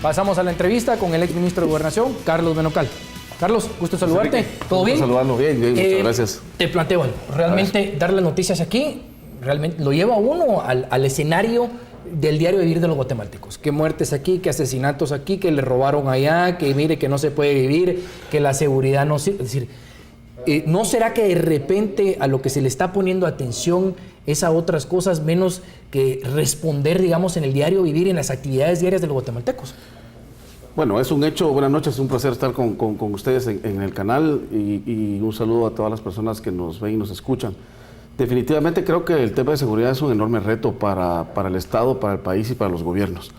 Pasamos a la entrevista con el exministro de Gobernación, Carlos Benocal. Carlos, gusto saludarte. ¿Todo bien? Saludarlo bien, muchas gracias. Te planteo, bueno, realmente dar las noticias aquí, realmente lo lleva uno al escenario del diario vivir de los guatemaltecos. Que muertes aquí, que asesinatos aquí, que le robaron allá, que mire que no se puede vivir, que la seguridad no sirve. Es decir, ¿no será que de repente a lo que se le está poniendo atención es a otras cosas menos que responder, digamos, en el diario vivir, en las actividades diarias de los guatemaltecos? Bueno, es un hecho. Buenas noches, es un placer estar con ustedes en el canal y un saludo a todas las personas que nos ven y nos escuchan. Definitivamente creo que el tema de seguridad es un enorme reto para el Estado, para el país y para los gobiernos.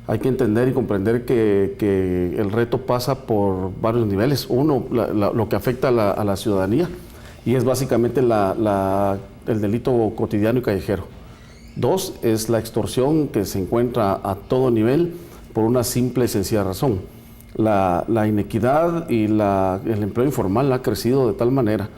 Hay que entender y comprender que el reto pasa por varios niveles. Uno, lo que afecta a la ciudadanía, y es básicamente el delito cotidiano y callejero. Dos, es la extorsión que se encuentra a todo nivel por una simple y sencilla razón. La inequidad y el empleo informal ha crecido de tal manera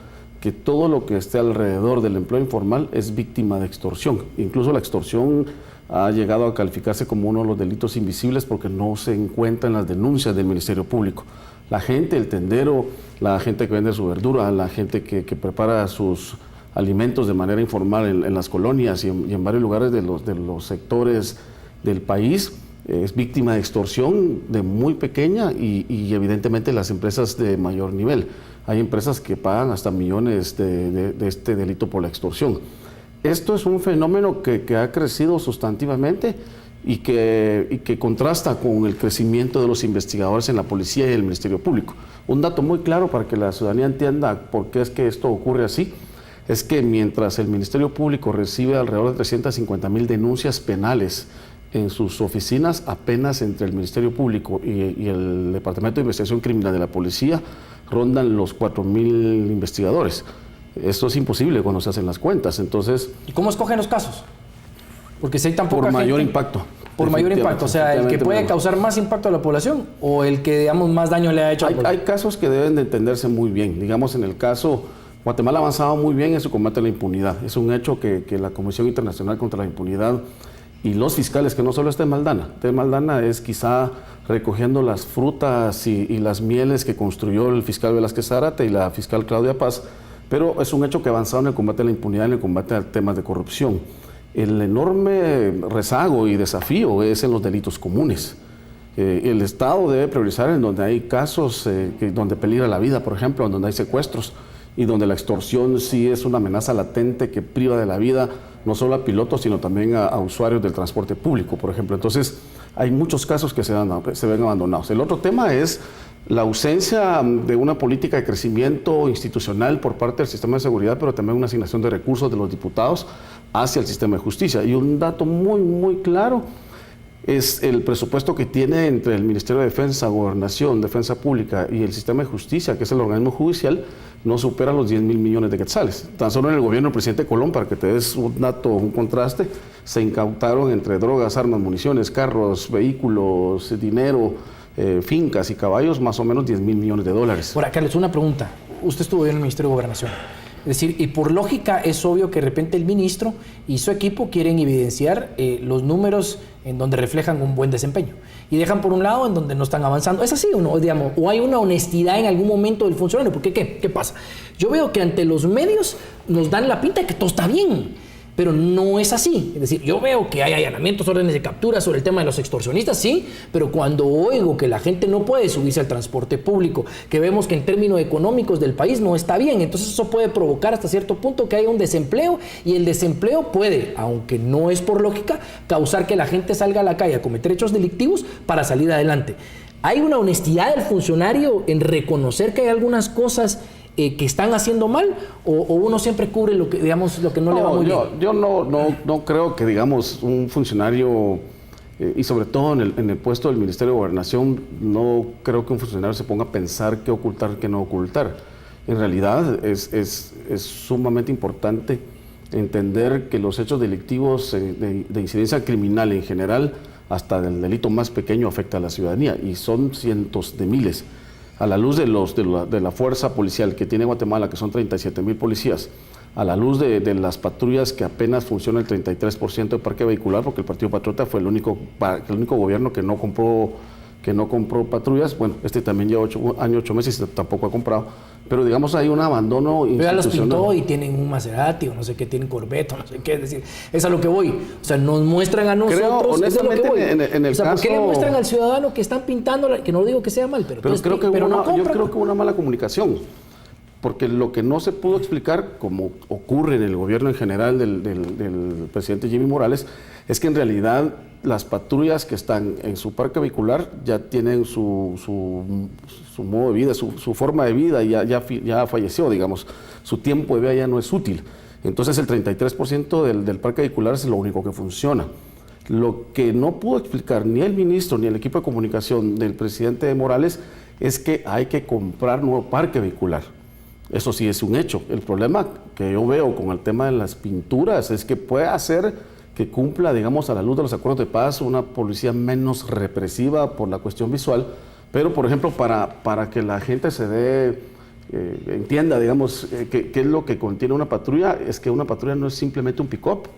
que todo lo que esté alrededor del empleo informal es víctima de extorsión. Incluso la extorsión ha llegado a calificarse como uno de los delitos invisibles porque no se encuentra en las denuncias del Ministerio Público. La gente, el tendero, la gente que vende su verdura, la gente que prepara sus alimentos de manera informal en las colonias y en varios lugares de los sectores del país, es víctima de extorsión de muy pequeña y evidentemente las empresas de mayor nivel. Hay empresas que pagan hasta millones de este delito por la extorsión. Esto es un fenómeno que ha crecido sustantivamente y que contrasta con el crecimiento de los investigadores en la policía y el Ministerio Público. Un dato muy claro para que la ciudadanía entienda por qué es que esto ocurre así, es que mientras el Ministerio Público recibe alrededor de 350,000 denuncias penales en sus oficinas, apenas entre el Ministerio Público y el Departamento de Investigación Criminal de la Policía rondan los 4,000 investigadores. Esto es imposible cuando se hacen las cuentas. Entonces, ¿y cómo escogen los casos? Porque si hay tan poca por mayor gente, impacto. Por mayor impacto, o sea, el que puede causar más impacto a la población o el que, digamos, más daño le ha hecho a la población. Hay casos que deben de entenderse muy bien. Digamos, en el caso, Guatemala ha avanzado muy bien en su combate a la impunidad. Es un hecho que la Comisión Internacional contra la Impunidad y los fiscales, que no solo es Maldana es quizá recogiendo las frutas y las mieles que construyó el fiscal Velázquez Zárate y la fiscal Claudia Paz, pero es un hecho que ha avanzado en el combate a la impunidad, en el combate a temas de corrupción. El enorme rezago y desafío es en los delitos comunes. El Estado debe priorizar en donde hay casos donde peligra la vida, por ejemplo, en donde hay secuestros y donde la extorsión sí es una amenaza latente que priva de la vida no solo a pilotos, sino también a usuarios del transporte público, por ejemplo. Entonces, hay muchos casos que se ven abandonados. El otro tema es la ausencia de una política de crecimiento institucional por parte del sistema de seguridad, pero también una asignación de recursos de los diputados hacia el sistema de justicia. Y un dato muy, muy claro es el presupuesto que tiene entre el Ministerio de Defensa, Gobernación, Defensa Pública y el sistema de justicia, que es el organismo judicial, no supera los 10,000 millones de quetzales. Tan solo en el gobierno del presidente Colón, para que te des un dato, un contraste, se incautaron entre drogas, armas, municiones, carros, vehículos, dinero, fincas y caballos, más o menos 10,000 millones de dólares. Ahora, Carlos, una pregunta. Usted estuvo en el Ministerio de Gobernación. Es decir, y por lógica es obvio que de repente el ministro y su equipo quieren evidenciar los números en donde reflejan un buen desempeño. Y dejan por un lado en donde no están avanzando. ¿Es así o no? Digamos, o hay una honestidad en algún momento del funcionario. Porque ¿qué pasa? Yo veo que ante los medios nos dan la pinta de que todo está bien. Pero no es así. Es decir, yo veo que hay allanamientos, órdenes de captura sobre el tema de los extorsionistas, sí, pero cuando oigo que la gente no puede subirse al transporte público, que vemos que en términos económicos del país no está bien, entonces eso puede provocar hasta cierto punto que haya un desempleo, y el desempleo puede, aunque no es por lógica, causar que la gente salga a la calle a cometer hechos delictivos para salir adelante. ¿Hay una honestidad del funcionario en reconocer que hay algunas cosas que están haciendo mal, o uno siempre cubre lo que, digamos, lo que no le va muy bien? Yo no creo que, digamos, un funcionario, y sobre todo en el puesto del Ministerio de Gobernación, no creo que un funcionario se ponga a pensar qué ocultar, qué no ocultar. En realidad es sumamente importante entender que los hechos delictivos de incidencia criminal en general, hasta del delito más pequeño, afecta a la ciudadanía, y son cientos de miles. A la luz de la fuerza policial que tiene Guatemala, que son 37,000 policías, a la luz de las patrullas que apenas funciona el 33% de parque vehicular, porque el Partido Patriota fue el único gobierno que no compró que no compró patrullas. Bueno, este también lleva 8 meses y tampoco ha comprado. Pero digamos hay un abandono institucional. Ya los pintó y institucional. tienen un Maserati o no sé qué, tienen Corvette o no sé qué. Es decir, es a lo que voy. O sea, nos muestran a nosotros. Creo, es a lo que honestamente, voy. en el o sea, ¿por qué le caso- muestran al ciudadano que están pintando, que no digo que sea mal, pero Pero creo que pero no yo compran? creo que hubo una mala comunicación, porque lo que no se pudo explicar, como ocurre en el gobierno en general del presidente Jimmy Morales, es que en realidad las patrullas que están en su parque vehicular ya tienen su modo de vida, su forma de vida, ya falleció, digamos, su tiempo de vida ya no es útil. Entonces el 33% del parque vehicular es lo único que funciona. Lo que no pudo explicar ni el ministro ni el equipo de comunicación del presidente Morales es que hay que comprar nuevo parque vehicular. Eso sí es un hecho. El problema que yo veo con el tema de las pinturas es que puede hacer que cumpla, digamos, a la luz de los acuerdos de paz, una policía menos represiva por la cuestión visual, pero, por ejemplo, para que la gente entienda, digamos, qué es lo que contiene una patrulla, es que una patrulla no es simplemente un pick-up.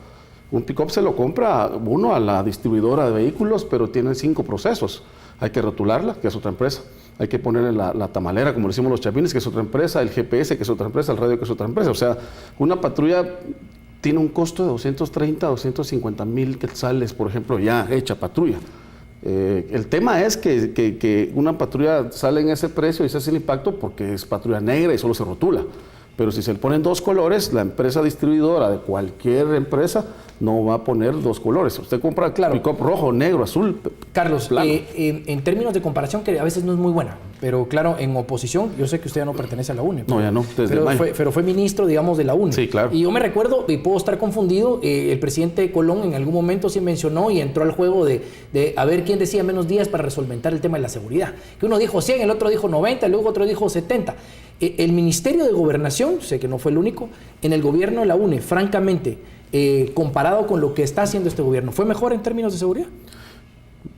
Un pick-up se lo compra uno a la distribuidora de vehículos, pero tiene 5 procesos. Hay que rotularla, que es otra empresa. Hay que ponerle la tamalera, como decimos los chapines, que es otra empresa, el GPS, que es otra empresa, el radio, que es otra empresa. O sea, una patrulla tiene un costo de 230, 250 mil quetzales, por ejemplo, ya hecha patrulla. El tema es que una patrulla sale en ese precio y ese es el impacto porque es patrulla negra y solo se rotula. Pero si se le ponen 2 colores, la empresa distribuidora de cualquier empresa no va a poner 2 colores. Usted compra pick-up rojo, negro, azul. Carlos, en términos de comparación, que a veces no es muy buena, pero claro, en oposición, yo sé que usted ya no pertenece a la UNE. No, ya no, desde mayo. Pero fue ministro, digamos, de la UNE. Sí, claro. Y yo me recuerdo, y puedo estar confundido, el presidente Colón en algún momento sí mencionó y entró al juego de a ver quién decía menos días para resolventar el tema de la seguridad. Que uno dijo 100, el otro dijo 90, luego otro dijo 70. El Ministerio de Gobernación, sé que no fue el único, en el gobierno de la UNE, francamente, comparado con lo que está haciendo este gobierno, ¿fue mejor en términos de seguridad?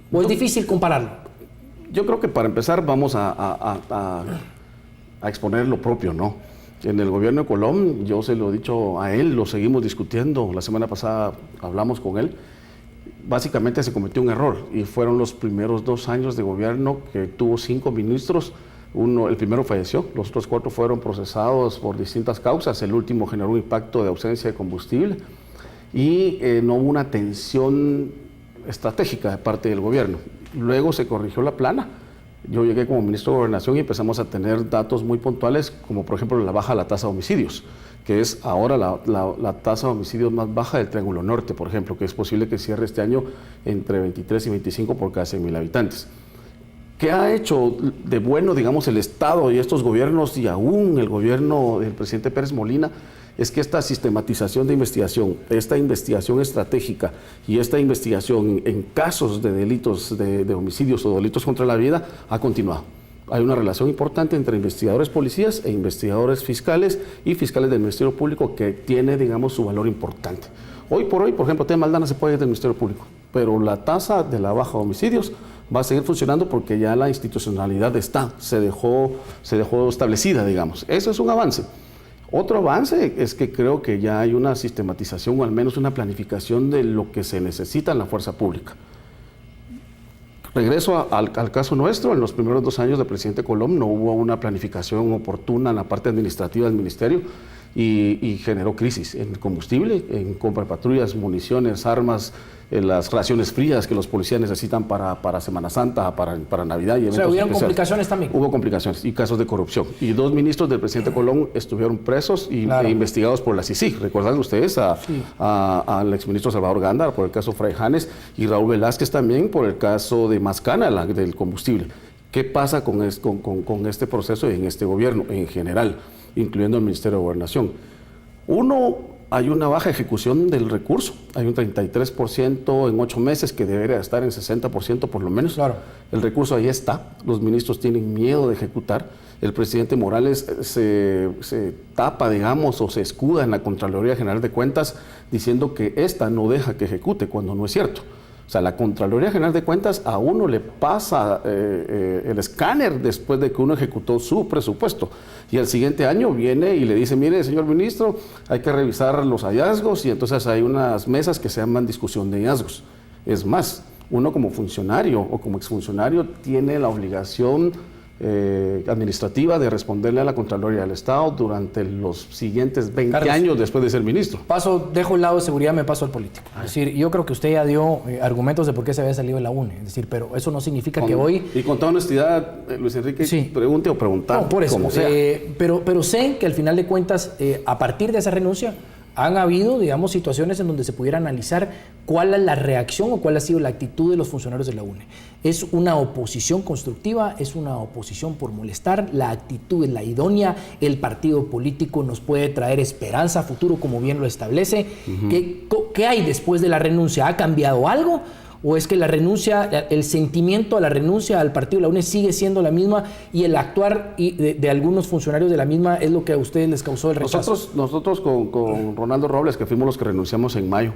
¿O es difícil compararlo? Yo creo que para empezar vamos a exponer lo propio, ¿no? En el gobierno de Colón, yo se lo he dicho a él, lo seguimos discutiendo, la semana pasada hablamos con él, básicamente se cometió un error y fueron los primeros 2 años de gobierno que tuvo 5 ministros. El primero falleció, los otros 4 fueron procesados por distintas causas, el último generó un impacto de ausencia de combustible y no hubo una atención estratégica de parte del gobierno. Luego se corrigió la plana, yo llegué como ministro de Gobernación y empezamos a tener datos muy puntuales, como por ejemplo la baja de la tasa de homicidios, que es ahora la tasa de homicidios más baja del Triángulo Norte, por ejemplo, que es posible que cierre este año entre 23 y 25 por cada 100,000 habitantes. ¿Qué ha hecho de bueno, digamos, el Estado y estos gobiernos y aún el gobierno del presidente Pérez Molina? Es que esta sistematización de investigación, esta investigación estratégica y esta investigación en casos de delitos de homicidios o delitos contra la vida ha continuado. Hay una relación importante entre investigadores policías e investigadores fiscales y fiscales del Ministerio Público que tiene, digamos, su valor importante. Hoy por hoy, por ejemplo, el tema Aldana se puede ir del Ministerio Público, pero la tasa de la baja de homicidios va a seguir funcionando porque ya la institucionalidad se dejó establecida, digamos. Eso es un avance. Otro avance es que creo que ya hay una sistematización o al menos una planificación de lo que se necesita en la fuerza pública. Regreso al caso nuestro, en los primeros 2 años del presidente Colón no hubo una planificación oportuna en la parte administrativa del ministerio y generó crisis en combustible, en compra de patrullas, municiones, armas, las raciones frías que los policías necesitan para Semana Santa, para Navidad y eventos. O sea, hubieron especiales. Complicaciones también. Hubo complicaciones y casos de corrupción. Y 2 ministros del presidente Colón estuvieron presos e investigados por la CICIG. ¿Recuerdan ustedes al exministro Salvador Gándara por el caso Fray Janes y Raúl Velázquez también por el caso de Mascana, del combustible? ¿Qué pasa con este proceso y en este gobierno en general, incluyendo el Ministerio de Gobernación? Hay una baja ejecución del recurso, hay un 33% en 8 meses que debería estar en 60% por lo menos. Claro. El recurso ahí está, los ministros tienen miedo de ejecutar, el presidente Morales se tapa, digamos, o se escuda en la Contraloría General de Cuentas diciendo que esta no deja que ejecute, cuando no es cierto. O sea, la Contraloría General de Cuentas a uno le pasa el escáner después de que uno ejecutó su presupuesto. Y al siguiente año viene y le dice, mire, señor ministro, hay que revisar los hallazgos y entonces hay unas mesas que se llaman discusión de hallazgos. Es más, uno como funcionario o como exfuncionario tiene la obligación administrativa de responderle a la Contraloría del Estado durante los siguientes 20 Carlos, años después de ser ministro. Dejo el lado de seguridad, me paso al político. Es decir, yo creo que usted ya dio argumentos de por qué se había salido de la UNE. Es decir, pero eso no significa que hoy... Y con toda honestidad, Luis Enrique, sí, pregunte o preguntar, no, por eso, como sea. Pero sé que al final de cuentas, a partir de esa renuncia, han habido, digamos, situaciones en donde se pudiera analizar cuál es la reacción o cuál ha sido la actitud de los funcionarios de la UNE. ¿Es una oposición constructiva? ¿Es una oposición por molestar? ¿La actitud es la idónea? ¿El partido político nos puede traer esperanza a futuro, como bien lo establece? ¿Qué hay después de la renuncia? ¿Ha cambiado algo? ¿O es que la renuncia, el sentimiento a la renuncia al partido de la UNE sigue siendo la misma y el actuar de algunos funcionarios de la misma es lo que a ustedes les causó el rechazo? Nosotros con Ronaldo Robles, que fuimos los que renunciamos en mayo,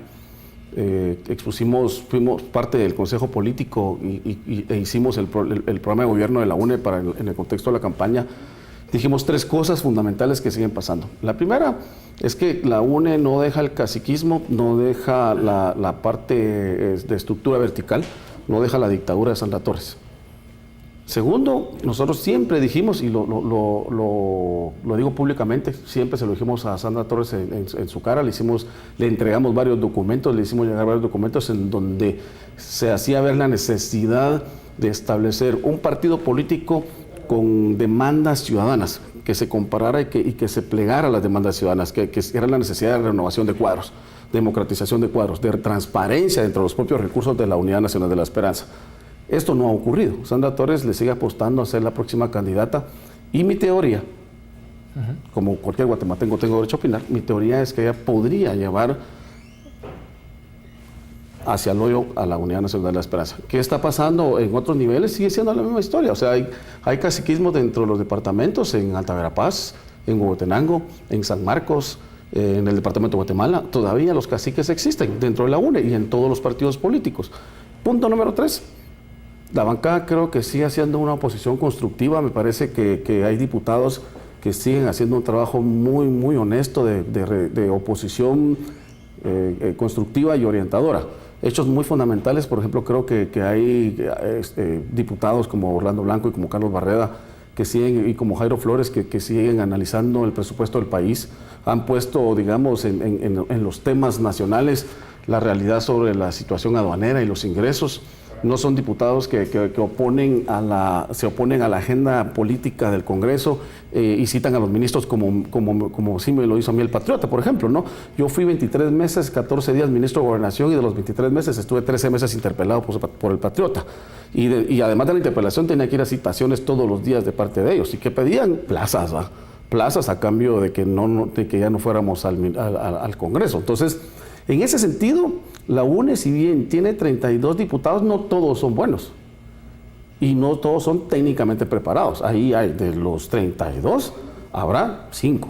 fuimos parte del Consejo Político e hicimos el programa de gobierno de la UNE en el contexto de la campaña. Dijimos 3 cosas fundamentales que siguen pasando. La primera es que la UNE no deja el caciquismo, no deja la parte de estructura vertical, no deja la dictadura de Sandra Torres. Segundo, nosotros siempre dijimos, y lo digo públicamente, siempre se lo dijimos a Sandra Torres en su cara, le entregamos varios documentos, le hicimos llegar varios documentos en donde se hacía ver la necesidad de establecer un partido político con demandas ciudadanas, que se comparara y que se plegara a las demandas ciudadanas, que era la necesidad de renovación de cuadros, democratización de cuadros, de transparencia dentro de los propios recursos de la Unidad Nacional de la Esperanza. Esto no ha ocurrido. Sandra Torres le sigue apostando a ser la próxima candidata y mi teoría, como cualquier guatemalteco tengo derecho a opinar, mi teoría es que ella podría llevar hacia el hoyo a la Unidad Nacional de la Esperanza. ¿Qué está pasando en otros niveles? Sigue siendo la misma historia. O sea, hay caciquismo dentro de los departamentos, en Alta Verapaz, en Huehuetenango, en San Marcos, en el departamento de Guatemala. Todavía los caciques existen dentro de la UNE y en todos los partidos políticos. Punto número 3. La bancada creo que sigue haciendo una oposición constructiva. Me parece que hay diputados que siguen haciendo un trabajo muy, muy honesto de oposición constructiva y orientadora. Hechos muy fundamentales, por ejemplo, creo que hay diputados como Orlando Blanco y como Carlos Barreda que siguen, y como Jairo Flores, que siguen analizando el presupuesto del país. Han puesto, digamos, en los temas nacionales la realidad sobre la situación aduanera y los ingresos. No son diputados que se oponen a la agenda política del Congreso y citan a los ministros como sí me lo hizo a mí el Patriota, por ejemplo, ¿no? Yo fui 23 meses, 14 días ministro de Gobernación y de los 23 meses estuve 13 meses interpelado por el Patriota. Y además de la interpelación tenía que ir a citaciones todos los días de parte de ellos. ¿Y que pedían? Plazas, ¿va? Plazas a cambio de que ya no fuéramos al Congreso. Entonces, en ese sentido, la UNE, si bien tiene 32 diputados, no todos son buenos. Y no todos son técnicamente preparados. Ahí hay, de los 32, habrá 5.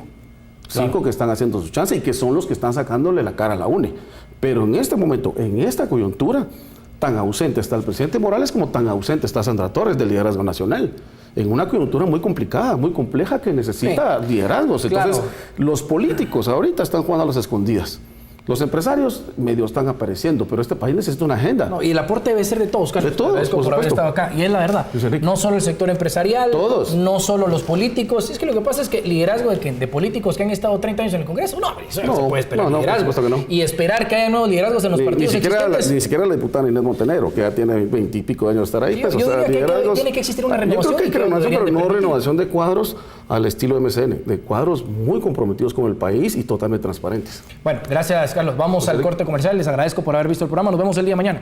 Claro. 5 que están haciendo su chance y que son los que están sacándole la cara a la UNE. Pero en este momento, en esta coyuntura, tan ausente está el presidente Morales como tan ausente está Sandra Torres del liderazgo nacional. En una coyuntura muy complicada, muy compleja, que necesita liderazgos. Entonces, claro, los políticos ahorita están jugando a las escondidas. Los empresarios medio están apareciendo, pero este país necesita una agenda. No, y el aporte debe ser de todos, Carlos. De todos, por haber estado acá. Y es la verdad. No solo el sector empresarial, todos, no solo los políticos. Es que lo que pasa es que liderazgo de políticos que han estado 30 años en el Congreso, no se puede esperar liderazgo. Que no. Y esperar que haya nuevos liderazgos en los partidos existentes. Ni siquiera la diputada Inés Montenegro, que ya tiene 20 y pico de años de estar ahí. Yo diría que tiene que existir una renovación. Yo creo que hay renovación, pero no renovación de cuadros al estilo MCN, de cuadros muy comprometidos con el país y totalmente transparentes. Bueno, gracias, Carlos. Vamos al corte comercial. Les agradezco por haber visto el programa. Nos vemos el día de mañana.